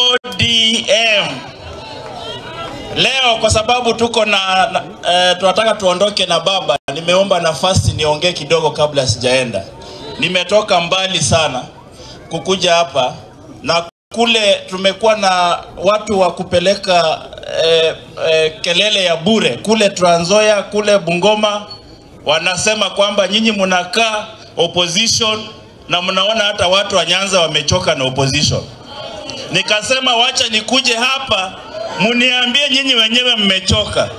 ODM. Leo kwa sababu tuko tunataka tuondoke na baba, nimeomba nafasi niongee kidogo kabla sijaenda. Nimetoka mbali sana kukuja hapa, na kule tumekuwa na watu wa kupeleka kelele ya bure kule Trans Nzoia, kule Bungoma. Wanasema kwamba nyinyi mnakaa opposition na mnaona hata watu wa Nyanza wamechoka na opposition. Nikasema wacha nikuje hapa muniambie nyinyi wenyewe mmechoka.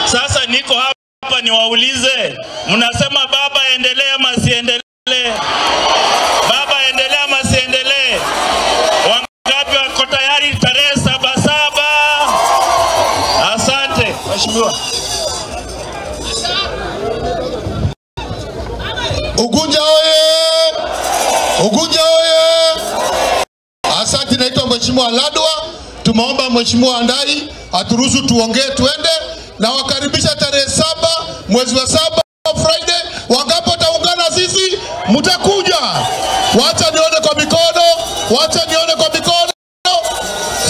Sasa niko hapa niwaulize, mnasema baba endelee ama siendelee? Baba endelee ama siendelee? Wangapi wako tayari tarehe 7 Saba? Asante mheshimiwa. Ugunja oye! Ugunja oye! Asante, naitwa mheshimiwa Ladwa. Tumeomba mheshimiwa Andai aturuhusu tuongee tuende, na wakaribisha tarehe 7 mwezi wa 7 Friday. Wangapo taungana sisi mtakuja. Wacha nione kwa mikono, wacha nione kwa mikono.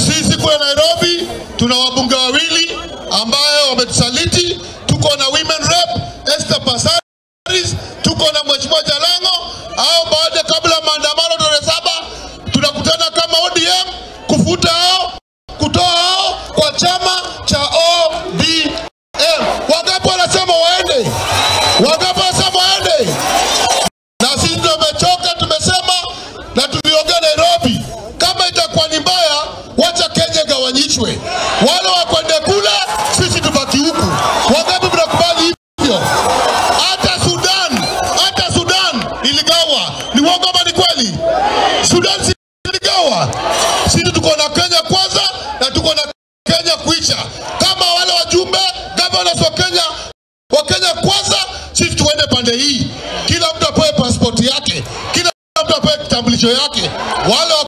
Sisi kwa Nairobi tuna wabunge wawili ambao wametusaliti. Tuko na women rep Passaris, tuko na mheshimiwa Jalang'o. Au baada kabla maandamano tarehe 7 tunakutana kama ODM kufuta hao, kutoa hao kwa chama cha ODM. Wangapo wanasema waende? Wangapo wanasema waende? Na sisi tumechoka, tumesema na tuliongea Nairobi, kama itakuwa ni mbaya wacha Kenya gawanyishwe. Wale wakwende kule, sisi tubaki huku. Wangapi mnakubali hivyo? Hata Sudan iligawa. Ni uongo ama ni kweli? Sudan iligawa. Sisi tuko na Kenya kwanza na tuko na Kenya kuisha. Kama wale wajumbe governors wa Kenya kwanza, sisi tuende pande hii. Kila mtu apewe passport yake, kila mtu apewe kitambulisho yake. Wale